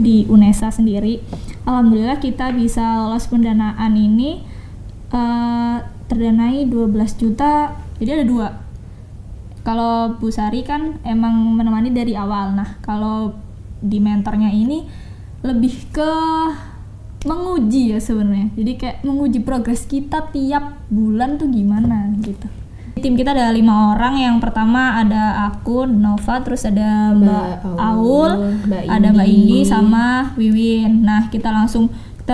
di UNESA sendiri. Alhamdulillah kita bisa lolos pendanaan ini, terdanai 12 juta. Jadi ada 2. Kalau Bu Sari kan emang menemani dari awal. Nah, kalau di mentornya ini lebih ke menguji ya sebenarnya. Jadi kayak menguji progres kita tiap bulan tuh gimana gitu. Tim kita ada 5 orang. Yang pertama ada aku, Nova, terus ada Mbak Aul, ada Mbak Indi sama Wiwin. Nah, kita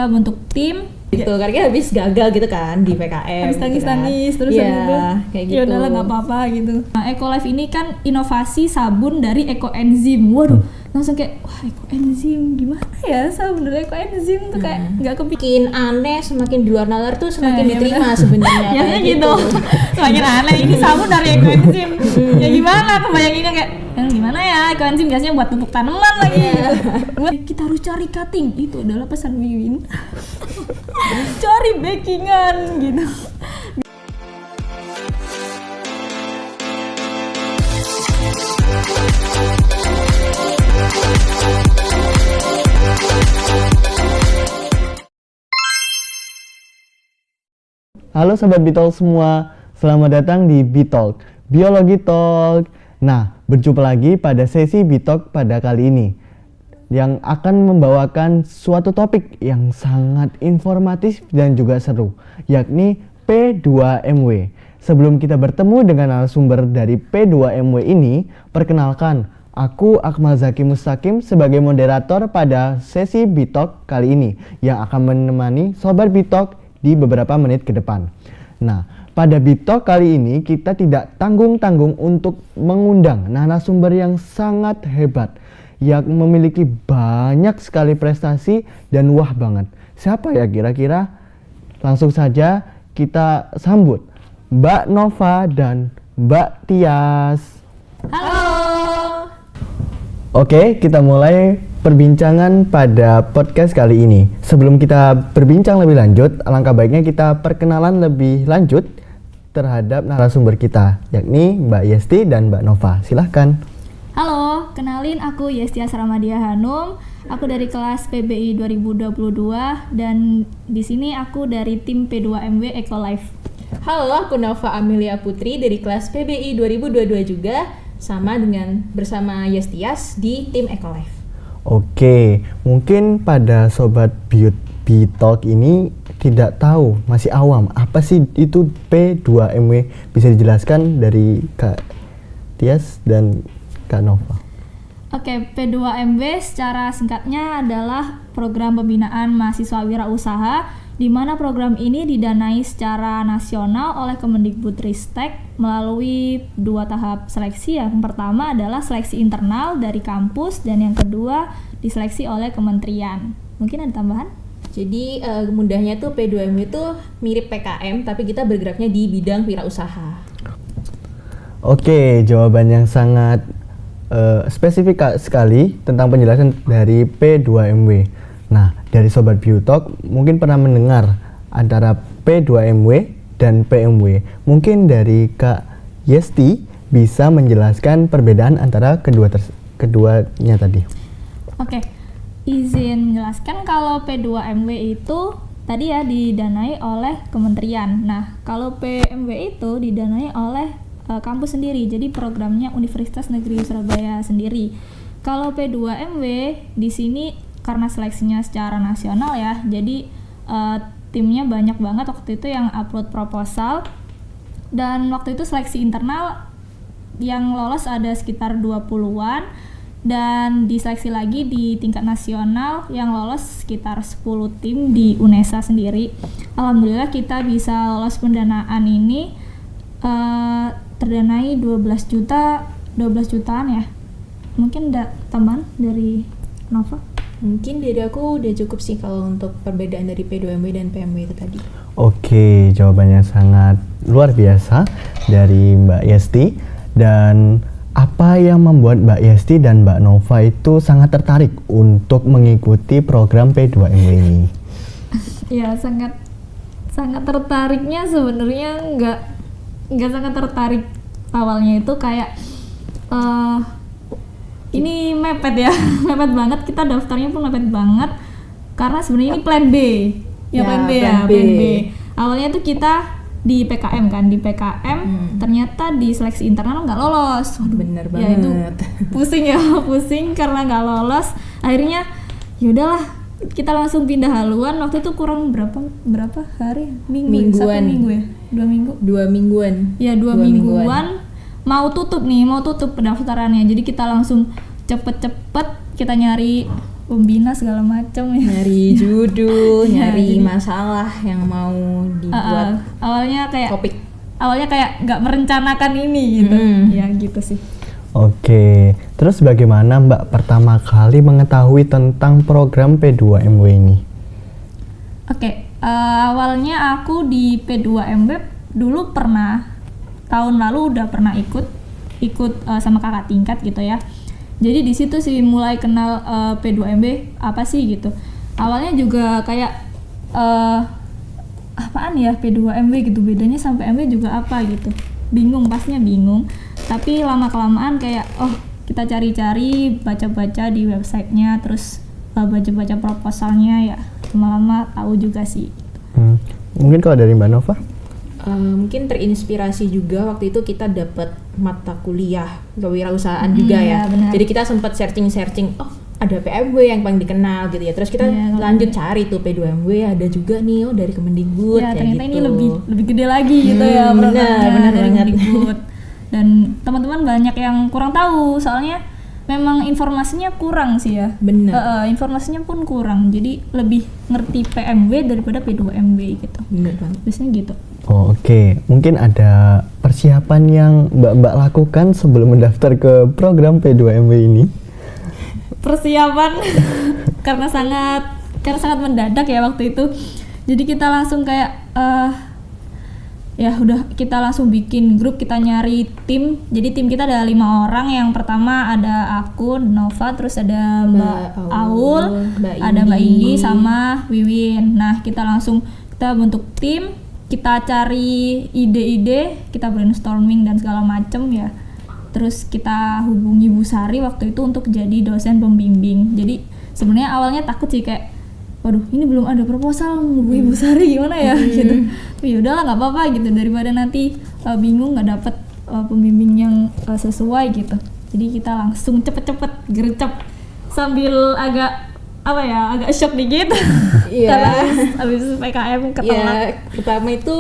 bentuk tim gitu, karena habis gagal gitu kan di PKM, habis tangis-tangis gitu kan. terus gitu. Kayak gitu. Ya udahlah nggak apa-apa gitu. Nah, EcoLife ini kan inovasi sabun dari ekoenzim. Waduh, langsung kayak wah, ekoenzim gimana ya sabun dari ekoenzim tuh kayak nggak Makin aneh, semakin di luar nalar tuh semakin diterima sebenarnya. Ya gitu. Semakin aneh ini sabun dari ekoenzim. Ya gimana kebayanginnya kayak gimana ya, ekoenzim biasanya buat pupuk tanaman lagi. Kita harus cari cutting. Itu adalah pesan Wiwin. Cari backingan gitu. Halo Sobat Bitalk semua, selamat datang di Bitalk, Biologi Talk. Nah, berjumpa lagi pada sesi Bitalk pada kali ini yang akan membawakan suatu topik yang sangat informatif dan juga seru, yakni P2MW. Sebelum kita bertemu dengan narasumber dari P2MW ini, perkenalkan, aku Akmal Zaki Mustaqim sebagai moderator pada sesi Bitalk kali ini yang akan menemani Sobat Bitalk di beberapa menit ke depan. Nah, pada Bitalk kali ini kita tidak tanggung-tanggung untuk mengundang narasumber yang sangat hebat yang memiliki banyak sekali prestasi dan wah banget. Siapa ya kira-kira? Langsung saja kita sambut Mbak Nova dan Mbak Tias. Halo. Oke, kita mulai perbincangan pada podcast kali ini. Sebelum kita berbincang lebih lanjut, alangkah baiknya kita perkenalan lebih lanjut terhadap narasumber kita, yakni Mbak Yesti dan Mbak Nova. Silahkan. Halo, kenalin aku Yestias Ramadia Hanum. Aku dari kelas PBI 2022 dan di sini aku dari tim P2MW EcoLife. Halo, aku Nova Amelia Putri dari kelas PBI 2022 juga, bersama Yestias di tim EcoLife. Oke, mungkin pada Sobat Bitalk ini tidak tahu, masih awam, apa sih itu P2MW? Bisa dijelaskan dari Kak Tias dan Kak Nova. Oke, P2MW secara singkatnya adalah program pembinaan mahasiswa wirausaha, di mana program ini didanai secara nasional oleh Kemendikbudristek melalui 2 tahap seleksi. Yang pertama adalah seleksi internal dari kampus dan yang kedua diseleksi oleh kementerian. Mungkin ada tambahan? Jadi mudahnya tuh P2MW itu mirip PKM tapi kita bergeraknya di bidang wirausaha. Oke, jawaban yang sangat spesifik sekali tentang penjelasan dari P2MW. Nah, dari Sobat Bitalk mungkin pernah mendengar antara P2MW dan PMW. Mungkin dari Kak Yesti bisa menjelaskan perbedaan antara keduanya tadi. Oke, izin menjelaskan kalau P2MW itu tadi ya didanai oleh kementerian. Nah, kalau PMW itu didanai oleh kampus sendiri, jadi programnya Universitas Negeri Surabaya sendiri. Kalau P2MW di sini karena seleksinya secara nasional ya, jadi timnya banyak banget waktu itu yang upload proposal, dan waktu itu seleksi internal yang lolos ada sekitar 20-an, dan diseleksi lagi di tingkat nasional yang lolos sekitar 10 tim di UNESA sendiri. Alhamdulillah kita bisa lolos pendanaan ini, terdanai 12 jutaan ya. Mungkin ada tambahan dari Nova? Mungkin dari aku udah cukup sih kalau untuk perbedaan dari P2MW dan PMW itu tadi. Oke, jawabannya sangat luar biasa dari Mbak Yesti. Dan apa yang membuat Mbak Yesti dan Mbak Nova itu sangat tertarik untuk mengikuti program P2MW ini? Ya, sangat tertariknya sebenarnya nggak sangat tertarik awalnya itu kayak ini mepet ya, mepet banget. Kita daftarnya pun mepet banget karena sebenarnya ini plan B. Ya, Plan B. plan B. Awalnya tuh kita di PKM kan, di PKM ternyata di seleksi internal nggak lolos. Waduh, Bener ya itu banget. pusing ya, pusing karena nggak lolos. Akhirnya yaudahlah, kita langsung pindah haluan. Waktu itu kurang berapa hari? Minggu, ya? 1 Mingguan. minggu ya, 2 minggu. 2 mingguan. Ya 2 mingguan. Mau tutup pendaftarannya. Jadi kita langsung cepet-cepet kita nyari pembina segala macam ya. Nyari judul, Ya, nyari jadi- masalah yang mau dibuat Awalnya kayak topik. nggak merencanakan ini gitu. Ya gitu sih. Oke, terus bagaimana Mbak pertama kali mengetahui tentang program P2MW ini? Oke, awalnya aku di P2MW dulu pernah, tahun lalu udah pernah ikut sama kakak tingkat gitu ya. Jadi di situ sih mulai kenal P2MW apa sih gitu. Awalnya juga kayak apaan ya P2MW gitu, bedanya sampai MW juga apa gitu. Pastinya bingung. Tapi lama kelamaan kayak kita cari-cari, baca-baca di websitenya, terus baca-baca proposalnya ya. Lama-lama tahu juga sih. Mungkin kalau dari Mbak Nova? Mungkin terinspirasi juga waktu itu kita dapat mata kuliah kewirausahaan juga ya. benar. Jadi kita sempat searching, ada PMW yang paling dikenal gitu ya. Terus kita Iya, lanjut cari tuh P2MW ada juga nih dari Kemendikbud Ya kayak ternyata gitu. ini lebih gede lagi gitu ya benar, programnya benar dari banget. Kemendikbud. Dan teman-teman banyak yang kurang tahu soalnya memang informasinya kurang sih ya. Benar. Informasinya pun kurang, jadi lebih ngerti PMW daripada P2MW gitu. Bener banget. Biasanya gitu. Oh, oke, mungkin ada persiapan yang Mbak lakukan sebelum mendaftar ke program P2MW ini? Persiapan karena sangat mendadak ya waktu itu. Jadi kita langsung kayak ya udah kita langsung bikin grup, kita nyari tim. Jadi tim kita ada 5 orang. Yang pertama ada aku, Nova, terus ada Mbak Aul, ada Mbak Indi sama Wiwin. Nah kita bentuk tim, kita cari ide-ide, kita brainstorming dan segala macem ya. Terus kita hubungi Bu Sari waktu itu untuk jadi dosen pembimbing. Jadi sebenarnya awalnya takut sih kayak, waduh ini belum ada proposal, hubungi Bu Sari gimana ya gitu. Tapi yaudahlah nggak apa-apa gitu, daripada nanti bingung nggak dapet pembimbing yang sesuai gitu. Jadi kita langsung cepet-cepet gercep sambil agak shock dikit. Iya. Karena abis PKM ketelat. Ya, pertama itu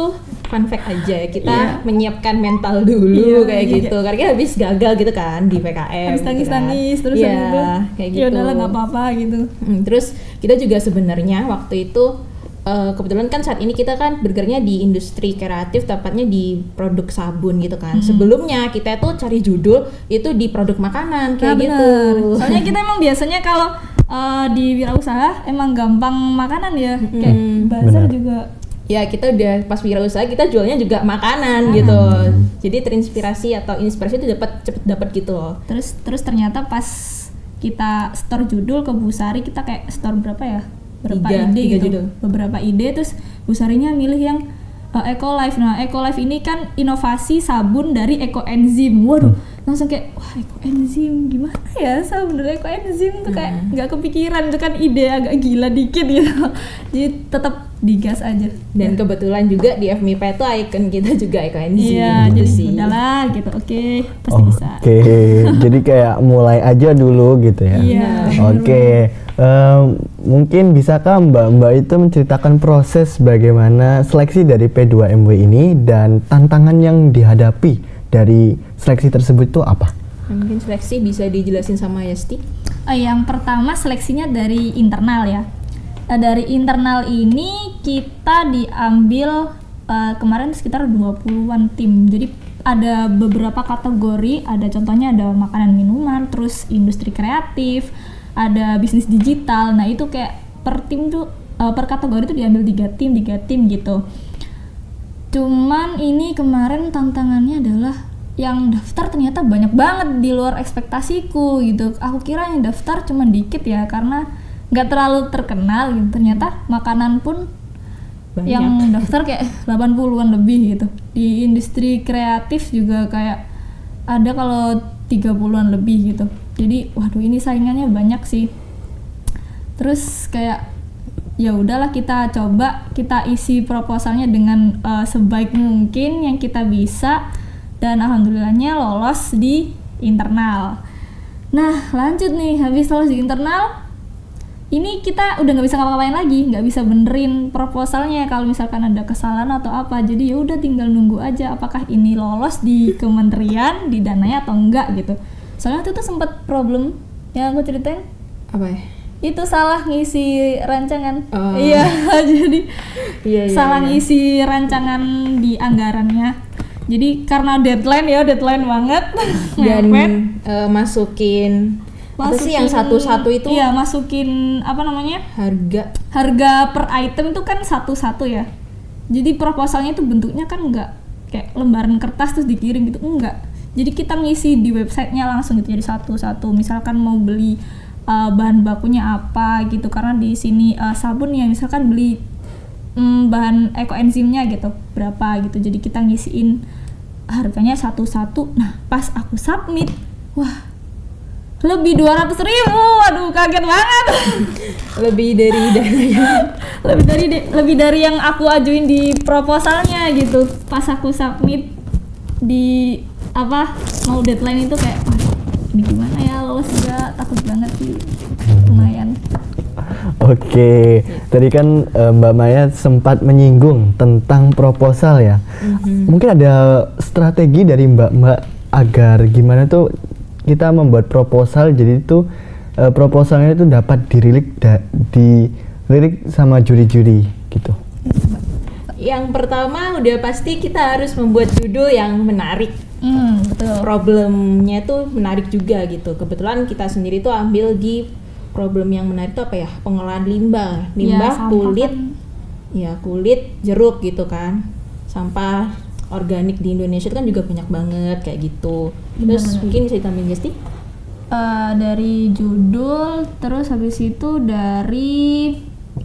fun fact aja, kita Iya. menyiapkan mental dulu Iya, kayak iya. gitu. Karena kita habis gagal gitu kan di PKM. Habis nangis-nangis terus ya, habis itu kayak ya gitu. udahlah nggak apa-apa gitu. Terus kita juga sebenarnya waktu itu kebetulan kan saat ini kita kan bergeraknya di industri kreatif, tepatnya di produk sabun gitu kan. Sebelumnya kita tuh cari judul itu di produk makanan kayak Nah, gitu. bener. Soalnya kita emang biasanya kalau di wirausaha emang gampang makanan ya, kayak bazar Bener. juga. Ya kita udah pas wirausaha kita jualnya juga makanan gitu. Jadi terinspirasi atau inspirasi itu cepet dapat gitu loh. Terus ternyata pas kita store judul ke Bu Sari, kita kayak store berapa ya? Berapa Tiga ide gitu. judul. Beberapa ide, terus Bu Sarinya milih yang Ecolife. Nah, Ecolife ini kan inovasi sabun dari ekoenzim. Waduh, langsung kayak wah ekoenzim gimana ya sabun dari ekoenzim tuh kayak nggak kepikiran, itu kan ide agak gila dikit gitu. Jadi tetap digas aja. Dan kebetulan juga di FMIPA itu icon kita juga ekoenzim Iya, gitu jadi sih. udahlah gitu. Oke, pasti bisa. Oke, jadi kayak mulai aja dulu gitu ya. Iya. Oke, mungkin bisakah Mbak itu menceritakan proses bagaimana seleksi dari P2MW ini dan tantangan yang dihadapi dari seleksi tersebut itu apa? Mungkin seleksi bisa dijelasin sama Yasti. Yang pertama seleksinya dari internal ya. Dari internal ini kita diambil kemarin sekitar 20-an tim. Jadi ada beberapa kategori, ada contohnya ada makanan minuman, terus industri kreatif, ada bisnis digital. Nah, itu kayak per tim tuh per kategori itu diambil 3 tim gitu. Cuman ini kemarin tantangannya adalah yang daftar ternyata banyak banget di luar ekspektasiku gitu. Aku kira yang daftar cuma dikit ya karena nggak terlalu terkenal gitu. Ternyata makanan pun Banyak. yang daftar kayak 80-an lebih gitu. Di industri kreatif juga kayak ada kalau 30-an lebih gitu. Jadi waduh ini saingannya banyak sih. Terus kayak ya udahlah kita coba kita isi proposalnya dengan sebaik mungkin yang kita bisa, dan alhamdulillahnya lolos di internal. Nah lanjut nih, habis lolos di internal ini kita udah nggak bisa ngapa-ngapain lagi, nggak bisa benerin proposalnya kalau misalkan ada kesalahan atau apa. Jadi ya udah tinggal nunggu aja apakah ini lolos di kementerian didanai atau enggak gitu. Soalnya waktu itu sempat problem yang aku ceritain, Apa ya? itu salah ngisi rancangan. Oh. Iya jadi Iya, salah iya. ngisi rancangan di anggarannya. Jadi karena deadline banget Dan mepet. masukin apa sih yang satu-satu itu? Iya, masukin apa namanya, harga per item itu kan satu-satu ya. Jadi proposalnya itu bentuknya kan enggak kayak lembaran kertas terus dikirim gitu, enggak. Jadi kita ngisi di websitenya langsung gitu, jadi satu-satu. Misalkan mau beli bahan bakunya apa gitu, karena di sini sabun ya misalkan beli bahan ekoenzimnya gitu berapa gitu, jadi kita ngisiin harganya satu-satu. Nah pas aku submit, wah lebih 200.000, waduh kaget banget. Lebih dari dananya. lebih dari yang aku ajuin di proposalnya gitu. Pas aku submit di mau deadline itu kayak waduh ini gimana ya, lolos juga, takut banget sih, lumayan. Oke, tadi kan Mbak Maya sempat menyinggung tentang proposal ya. Mungkin ada strategi dari Mbak agar gimana tuh kita membuat proposal, jadi itu proposalnya itu dapat dilirik sama juri-juri gitu. Yang pertama udah pasti kita harus membuat judul yang menarik. Betul. Problemnya tuh menarik juga gitu. Kebetulan kita sendiri tuh ambil di problem yang menarik tuh apa ya? Pengolahan limbah, sampah kulit, kan. ya kulit, jeruk gitu kan. Sampah organik di Indonesia itu kan juga banyak banget kayak gitu. Terus Benar-benar. mungkin bisa ditambahin Gesti? Dari judul, terus habis itu dari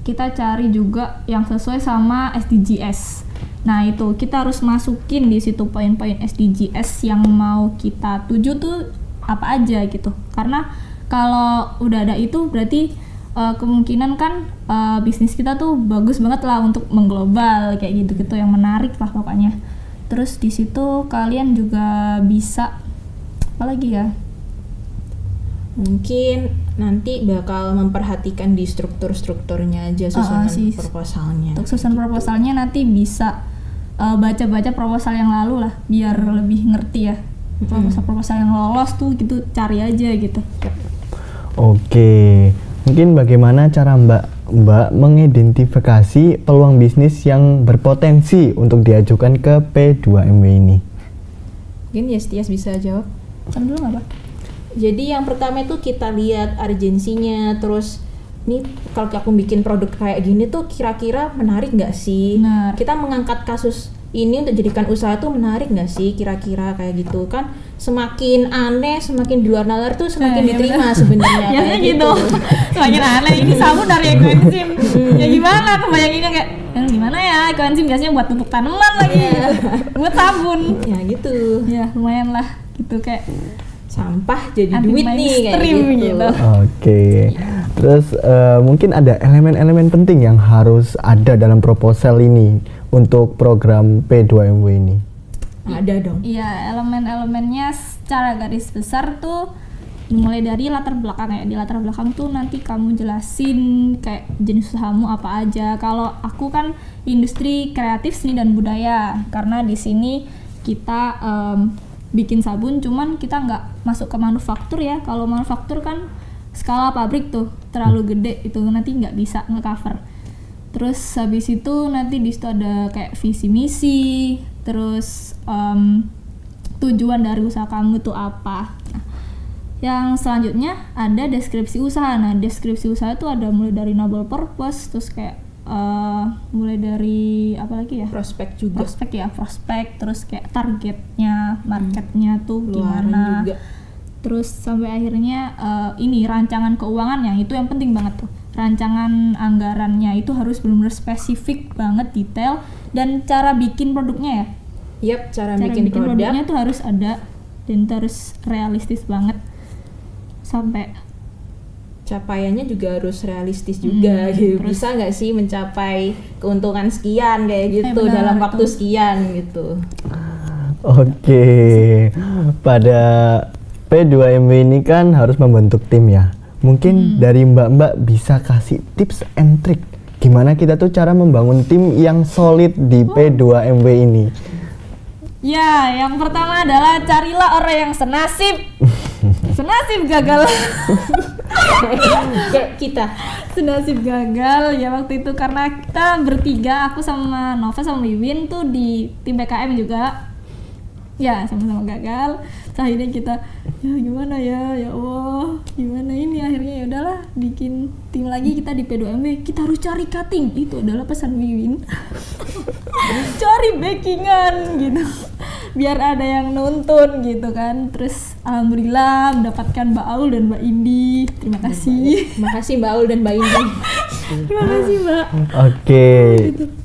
kita cari juga yang sesuai sama SDGs. Nah itu kita harus masukin di situ poin-poin SDGs yang mau kita tuju tuh apa aja gitu. Karena kalau udah ada itu berarti kemungkinan kan bisnis kita tuh bagus banget lah untuk mengglobal kayak gitu-gitu, yang menarik lah pokoknya. Terus di situ kalian juga bisa apa lagi ya? Mungkin nanti bakal memperhatikan di strukturnya aja susunan sih. proposalnya. Untuk susun proposalnya nanti bisa baca-baca proposal yang lalu lah biar lebih ngerti ya. Proposal yang lolos tuh gitu cari aja gitu. Oke, mungkin bagaimana cara Mbak mengidentifikasi peluang bisnis yang berpotensi untuk diajukan ke P2MW ini? Mungkin Yestias bisa jawab. Kan dulu nggak, Pak? Jadi yang pertama itu kita lihat urgensinya, terus nih kalau aku bikin produk kayak gini tuh kira-kira menarik nggak sih? Benar. Kita mengangkat kasus ini untuk jadikan usaha tuh menarik nggak sih kira-kira kayak gitu kan? Semakin aneh, semakin di luar nalar tuh semakin Iya, diterima benar. sebenarnya Ya kayak gitu. Semakin aneh, ini sabun dari ekoenzim. Ya gimana kebayanginnya kayak gimana ya, ekoenzim biasanya buat pupuk tanaman lagi. Buat sabun. Ya gitu. Ya lumayan lah gitu kayak Sampah jadi anti duit nih kayak mainstream gitu. Oke, terus mungkin ada elemen-elemen penting yang harus ada dalam proposal ini untuk program P2MW ini. Ada dong. iya, elemen-elemennya secara garis besar tuh mulai dari latar belakang ya. Di latar belakang tuh nanti kamu jelasin kayak jenis usahamu apa aja. Kalau aku kan industri kreatif seni dan budaya, karena di sini kita bikin sabun, cuman kita nggak masuk ke manufaktur ya. Kalau manufaktur kan skala pabrik tuh terlalu gede, itu nanti nggak bisa nge-cover. Terus habis itu nanti di situ ada kayak visi misi, terus tujuan dari usaha kamu tuh apa. Nah, yang selanjutnya ada deskripsi usaha. Nah deskripsi usaha itu ada mulai dari noble purpose, terus kayak mulai dari apa lagi ya? Prospek juga. Prospek, terus kayak targetnya, marketnya tuh Luaran gimana. juga. Terus sampai akhirnya ini rancangan keuangannya itu yang penting banget tuh. Rancangan anggarannya itu harus benar-benar spesifik banget, detail, dan cara bikin produknya ya. Yap, cara Cara bikin produk. produknya tuh harus ada. dan terus realistis banget sampai capaiannya juga harus realistis juga gitu. Bisa nggak sih mencapai keuntungan sekian kayak gitu benar, dalam waktu betul. sekian gitu. Oke, pada P2MW ini kan harus membentuk tim ya. Mungkin dari mbak-mbak bisa kasih tips and trick gimana kita tuh cara membangun tim yang solid di P2MW ini. ya, yang pertama adalah carilah orang yang senasib. Senasib gagal. Kayak kita. Senasib gagal ya waktu itu karena kita bertiga, aku sama Nova sama Wiwin tuh di tim PKM juga. Ya, sama-sama gagal. Terus akhirnya kita ya gimana ya Allah, gimana ini, akhirnya ya udahlah bikin tim lagi kita di P2MW. Kita harus cari cutting, itu adalah pesan Wiwin. Cari backingan gitu biar ada yang nonton gitu kan. Terus alhamdulillah mendapatkan Mbak Aul dan Mbak Indi, terima kasih. Terima kasih Mbak Aul dan Mbak Indi. Terima kasih Mbak. Oke,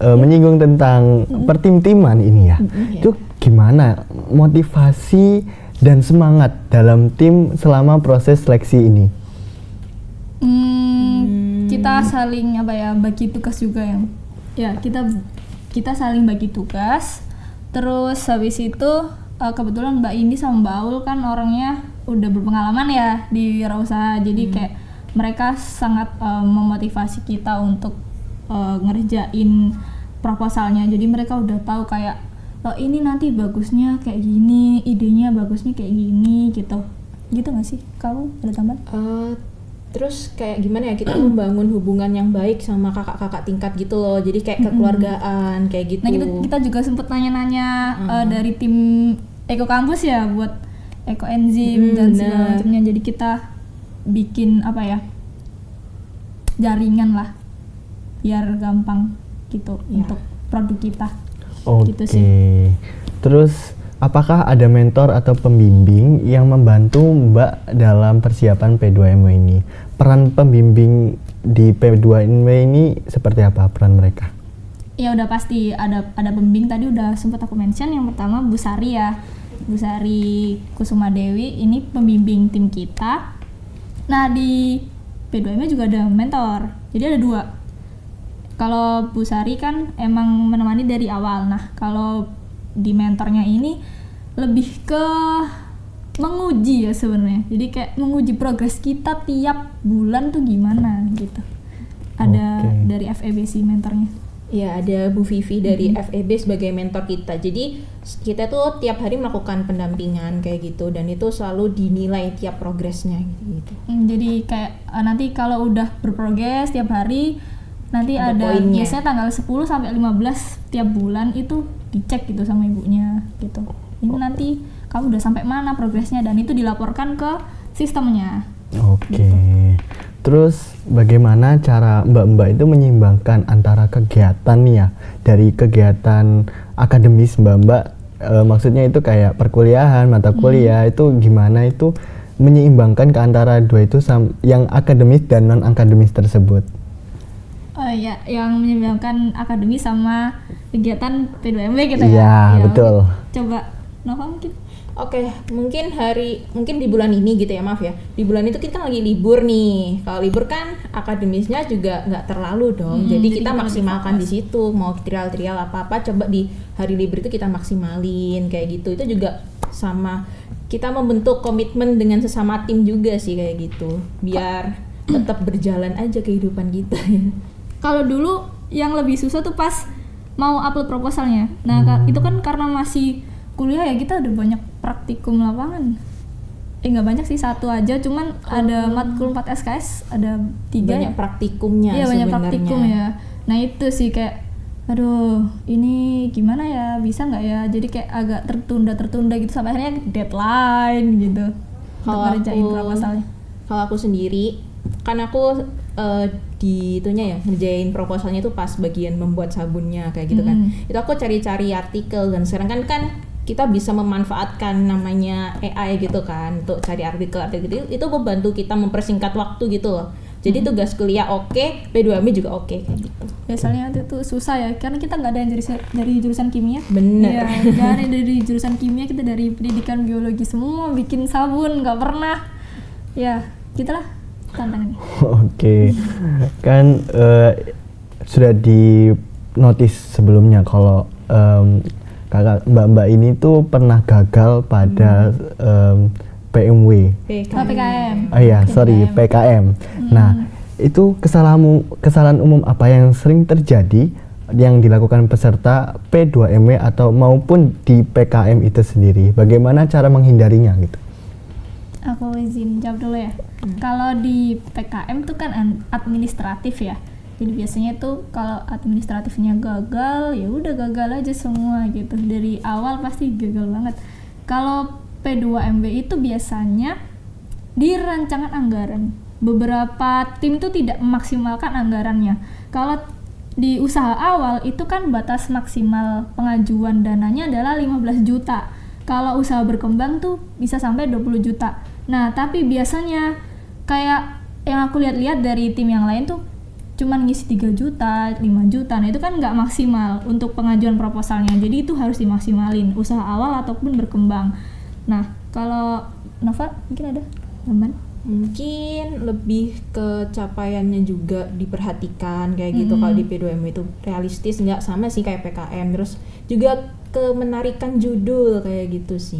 menyinggung tentang pertim-timan ini ya. Itu gimana motivasi dan semangat dalam tim selama proses seleksi ini? Kita saling bagi tugas juga ya kita saling bagi tugas. Terus habis itu kebetulan Mbak Indi sama Mbak Aul kan orangnya udah berpengalaman ya di wirausaha, jadi kayak mereka sangat memotivasi kita untuk ngerjain proposalnya. Jadi mereka udah tahu kayak ini nanti bagusnya kayak gini, idenya bagusnya kayak gini gitu nggak sih? Kamu ada tambahan? Terus kayak gimana ya kita membangun hubungan yang baik sama kakak-kakak tingkat gitu loh, jadi kayak kekeluargaan kayak gitu. Nah kita juga sempet nanya-nanya dari tim Eko Kampus ya buat Eko Enzim dan segala macamnya. Jadi kita bikin jaringan lah biar gampang gitu untuk produk kita. Oke. Gitu sih. Terus apakah ada mentor atau pembimbing yang membantu Mbak dalam persiapan P2MW ini? Peran pembimbing di P2MW ini seperti apa peran mereka? Ya udah pasti ada pembimbing, tadi udah sempat aku mention. Yang pertama Bu Sari ya, Bu Sari Kusuma Dewi, ini pembimbing tim kita. Nah di P2MW juga ada mentor, jadi ada 2. Kalau Bu Sari kan emang menemani dari awal. Nah kalau di mentornya ini lebih ke menguji ya sebenarnya. Jadi kayak menguji progres kita tiap bulan tuh gimana gitu. Ada dari FEB sih mentornya. Ya, ada Bu Vivi dari FEB sebagai mentor kita. Jadi kita tuh tiap hari melakukan pendampingan kayak gitu, dan itu selalu dinilai tiap progresnya gitu. Jadi kayak nanti kalau udah berprogres tiap hari, nanti ada poinnya. biasanya tanggal 10 sampai 15 tiap bulan itu dicek gitu sama ibunya gitu. Ini nanti kamu udah sampai mana progresnya, dan itu dilaporkan ke sistemnya. Oke. Terus bagaimana cara mbak-mbak itu menyeimbangkan antara kegiatan nih ya, dari kegiatan akademis mbak-mbak, maksudnya itu kayak perkuliahan, mata kuliah, itu gimana itu menyeimbangkan ke antara dua itu yang akademis dan non akademis tersebut? Ya, yang menyeimbangkan akademis sama kegiatan P2MW gitu ya. Iya, betul. Coba Nova mungkin. Oke, mungkin di bulan ini gitu ya, maaf ya. Di bulan itu kita kan lagi libur nih. Kalau libur kan akademisnya juga nggak terlalu dong. Jadi kita maksimalkan di situ. Mau trial apa-apa, coba di hari libur itu kita maksimalin kayak gitu. Itu juga sama kita membentuk komitmen dengan sesama tim juga sih kayak gitu. Biar tetap berjalan aja kehidupan kita ya. Kalau dulu yang lebih susah tuh pas mau upload proposalnya. Nah, itu kan karena masih kuliah ya, kita udah banyak praktikum lapangan. Nggak banyak sih, 1 aja, cuman ada matkul 4 SKS, ada 3 banyak praktikumnya. Iya, banyak sebenarnya. praktikum ya. Nah itu sih kayak aduh ini gimana ya, bisa nggak ya, jadi kayak agak tertunda gitu sampai akhirnya deadline gitu untuk ngerjain proposalnya. Kalau aku sendiri kan aku di itunya ya ngerjain proposalnya itu pas bagian membuat sabunnya kayak gitu kan. Itu aku cari-cari artikel, dan sekarang kan kita bisa memanfaatkan namanya AI gitu kan untuk cari artikel itu membantu kita mempersingkat waktu gitu loh. Jadi tugas kuliah oke, P2MW juga oke kayak gitu. Biasanya itu susah ya, karena kita nggak ada yang dari jurusan kimia. Bener. Iya, nggak ada dari jurusan kimia, kita dari pendidikan biologi semua bikin sabun, nggak pernah. Ya, gitulah tantangannya. Oke, kan sudah di notice sebelumnya kalau kakak mbak-mbak ini tuh pernah gagal pada PMW. PKM. Oh iya, sorry, PKM. Nah, itu kesalahan umum apa yang sering terjadi yang dilakukan peserta P2MW atau maupun di PKM itu sendiri? Bagaimana cara menghindarinya gitu? Aku izin jawab dulu ya. Kalau di PKM tuh kan administratif ya. Jadi biasanya tuh kalau administratifnya gagal, ya udah gagal aja semua gitu. Dari awal pasti gagal banget. Kalau P2MW itu biasanya di rancangan anggaran. Beberapa tim tuh tidak memaksimalkan anggarannya. Kalau di usaha awal itu kan batas maksimal pengajuan dananya adalah 15 juta. Kalau usaha berkembang tuh bisa sampai 20 juta. Nah, tapi biasanya kayak yang aku lihat-lihat dari tim yang lain tuh cuman ngisi 3 juta, 5 juta. Nah, itu kan nggak maksimal untuk pengajuan proposalnya. Jadi itu harus dimaksimalin usaha awal ataupun berkembang. Nah, kalau Nova mungkin ada tambahan? Mungkin lebih ke capaiannya juga diperhatikan kayak gitu. Kalau di P2M itu realistis nggak, sama sih kayak PKM. Terus juga kemenarikan judul kayak gitu sih.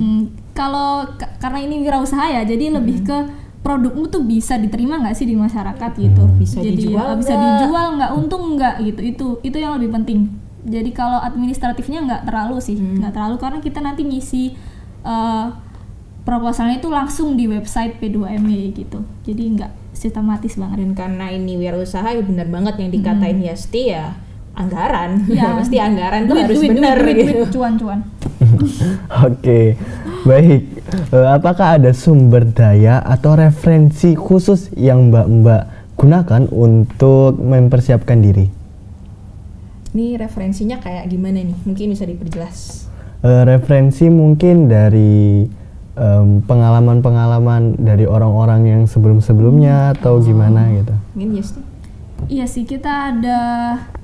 Kalau karena ini wirausaha ya, jadi lebih ke produkmu tuh bisa diterima nggak sih di masyarakat gitu. Bisa jadi dijual bisa nggak? dijual nggak, untung nggak gitu. Itu yang lebih penting. Jadi kalau administratifnya nggak terlalu sih, nggak terlalu, karena kita nanti ngisi proposalnya itu langsung di website P2MW gitu. Jadi nggak sistematis banget. Dan karena ini wirausaha, ya benar banget yang dikatain Yasti ya, anggaran. Ya. Pasti anggaran tuh harus benar gitu. Cuan-cuan. Oke, baik. Apakah ada sumber daya atau referensi khusus yang mbak-mbak gunakan untuk mempersiapkan diri? Ini referensinya kayak gimana nih? Mungkin bisa diperjelas. Referensi mungkin dari pengalaman-pengalaman dari orang-orang yang sebelum-sebelumnya atau gimana gitu. Mungkin Yasti? Iya sih, kita ada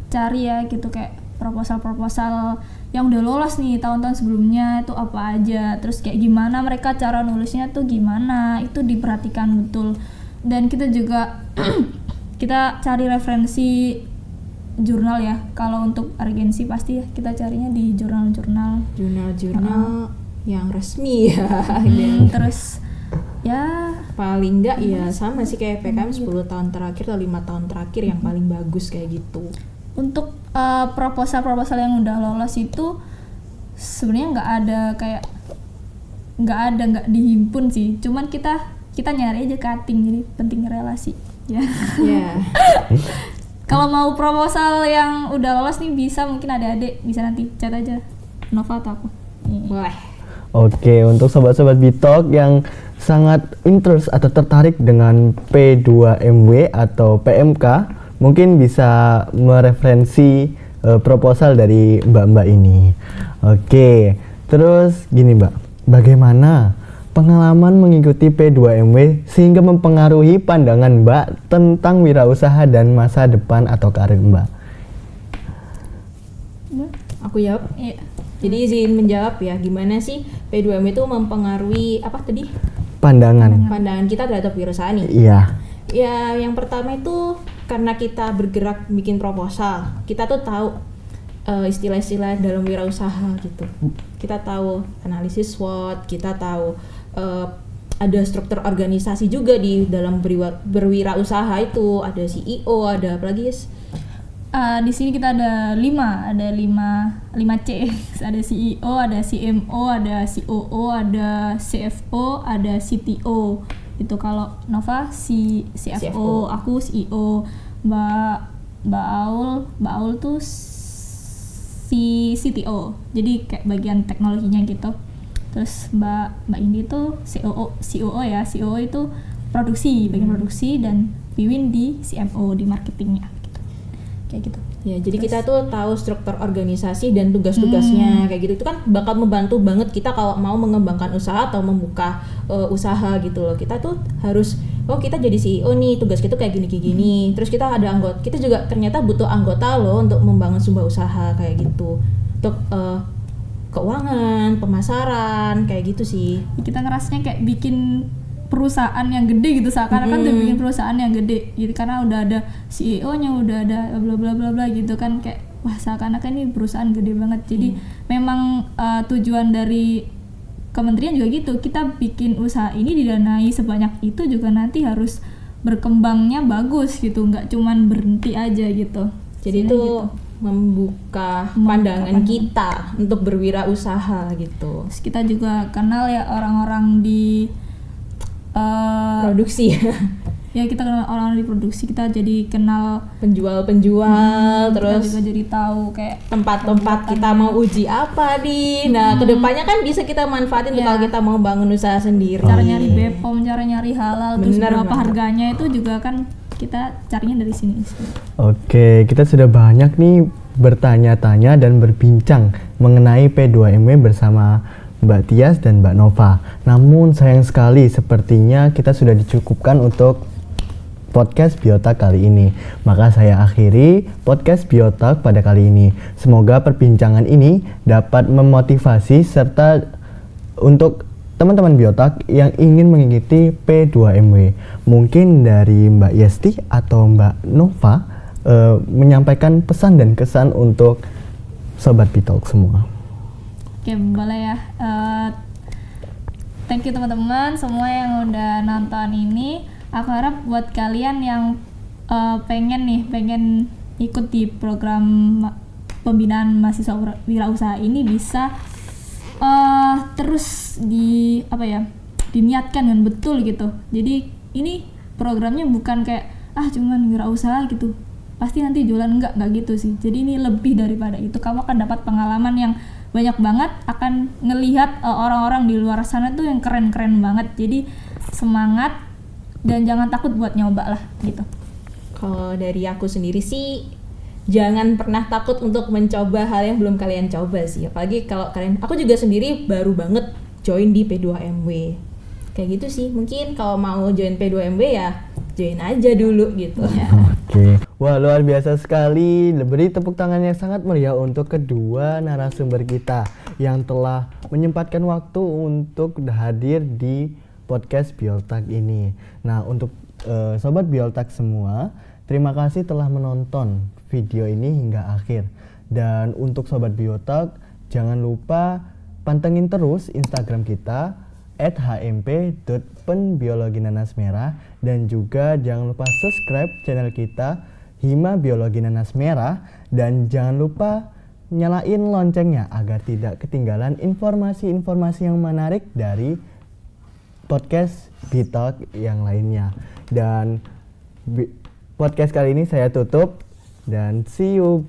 cari ya gitu, kayak proposal-proposal yang udah lolos nih tahun-tahun sebelumnya itu apa aja, terus kayak gimana mereka cara nulisnya tuh gimana, itu diperhatikan betul. Dan kita juga kita cari referensi jurnal ya. Kalau untuk agensi pasti ya kita carinya di jurnal-jurnal yang resmi ya. Terus ya paling enggak ya sama sih kayak PKM 10 tahun terakhir atau 5 tahun terakhir yang paling bagus kayak gitu. Untuk proposal yang udah lolos itu sebenarnya nggak dihimpun sih, cuman kita nyari aja cutting, jadi pentingnya relasi ya. Kalau mau proposal yang udah lolos nih, bisa mungkin adik-adik bisa nanti chat aja Nova atau aku. Boleh. Oke, untuk sobat-sobat Bitalk yang sangat interest atau tertarik dengan P2MW atau PMK, mungkin bisa mereferensi proposal dari mbak-mbak ini. Oke, terus gini mbak, bagaimana pengalaman mengikuti P2MW sehingga mempengaruhi pandangan mbak tentang wirausaha dan masa depan atau karir mbak? Aku jawab? Iya. Jadi izin menjawab ya, gimana sih P2M itu mempengaruhi apa tadi? Pandangan kita terhadap wirausaha nih. Iya. Ya, yang pertama itu karena kita bergerak bikin proposal, kita tuh tahu istilah-istilah dalam wirausaha gitu. Kita tahu analisis SWOT, kita tahu ada struktur organisasi juga di dalam berwirausaha itu, ada CEO, ada apa lagi guys? Di sini kita ada 5 C. Ada CEO, ada CMO, ada COO, ada CFO, ada CTO. Itu kalau Nova CFO, aku CEO. Mbak Aul tuh si CTO. Jadi kayak bagian teknologinya gitu. Terus Mbak Indi tuh COO ya. COO itu produksi, bagian produksi, dan Wiwin di CMO, di marketingnya. kayak gitu. Ya, jadi kita tuh tahu struktur organisasi dan tugas-tugasnya kayak gitu. Itu kan bakal membantu banget kita kalau mau mengembangkan usaha atau membuka usaha gitu loh. Kita tuh harus kita jadi CEO nih, tugas kita kayak gini. Terus kita ada anggota, kita juga ternyata butuh anggota loh untuk membangun sebuah usaha kayak gitu. Untuk keuangan, pemasaran, kayak gitu sih. Kita ngerasanya kayak bikin perusahaan yang gede gitu, seakan-akan udah bikin perusahaan yang gede gitu, karena udah ada CEO-nya, udah ada bla bla bla bla gitu kan, kayak wah seakan-akan ini perusahaan gede banget. Jadi memang tujuan dari kementerian juga gitu, kita bikin usaha ini didanai sebanyak itu juga nanti harus berkembangnya bagus gitu, nggak cuman berhenti aja gitu. Jadi itu gitu, membuka pandangan kita untuk berwirausaha gitu. Terus kita juga kenal ya orang-orang di produksi. Ya kita kenal orang di produksi, kita jadi kenal penjual-penjual, terus kita juga jadi tahu kayak tempat-tempat kita mau uji apa nih. Nah, kedepannya kan bisa kita manfaatin kalau kita mau bangun usaha sendiri. Cara nyari BPOM, cara nyari halal, terus berapa bener. harganya itu juga kan kita carinya dari sini. Oke, kita sudah banyak nih bertanya-tanya dan berbincang mengenai P2MW bersama Mbak Tias dan Mbak Nova. Namun sayang sekali sepertinya kita sudah dicukupkan untuk podcast Biotalk kali ini. Maka saya akhiri podcast Biotalk pada kali ini. Semoga perbincangan ini dapat memotivasi serta untuk teman-teman Biotalk yang ingin mengikuti P2MW. Mungkin dari Mbak Yesti atau Mbak Nova menyampaikan pesan dan kesan untuk Sobat Biotalk semua. Oke, boleh ya. Thank you teman-teman semua yang udah nonton ini. Aku harap buat kalian yang pengen ikut di program pembinaan mahasiswa wirausaha ini bisa terus diniatkan dengan betul gitu. Jadi ini programnya bukan kayak cuman wirausaha gitu, pasti nanti jualan, enggak gitu sih. Jadi ini lebih daripada itu. Kamu akan dapat pengalaman yang banyak banget, akan ngelihat orang-orang di luar sana tuh yang keren-keren banget. Jadi semangat dan jangan takut buat nyoba lah gitu. Kalau dari aku sendiri sih, jangan pernah takut untuk mencoba hal yang belum kalian coba sih. Apalagi kalau aku juga sendiri baru banget join di P2MW. Kayak gitu sih. Mungkin kalau mau join P2MW ya join aja dulu gitu. Oke. Wah, luar biasa sekali. Beri tepuk tangan yang sangat meriah untuk kedua narasumber kita yang telah menyempatkan waktu untuk hadir di podcast Biotalk ini. Nah, untuk Sobat Biotalk semua, terima kasih telah menonton video ini hingga akhir. Dan untuk Sobat Biotalk, jangan lupa pantengin terus Instagram kita @hmp.penbiologinanasmerah, dan juga jangan lupa subscribe channel kita Hima Biologi Nanas Merah, dan jangan lupa nyalain loncengnya agar tidak ketinggalan informasi-informasi yang menarik dari podcast Biotalk yang lainnya. Dan podcast kali ini saya tutup dan see you.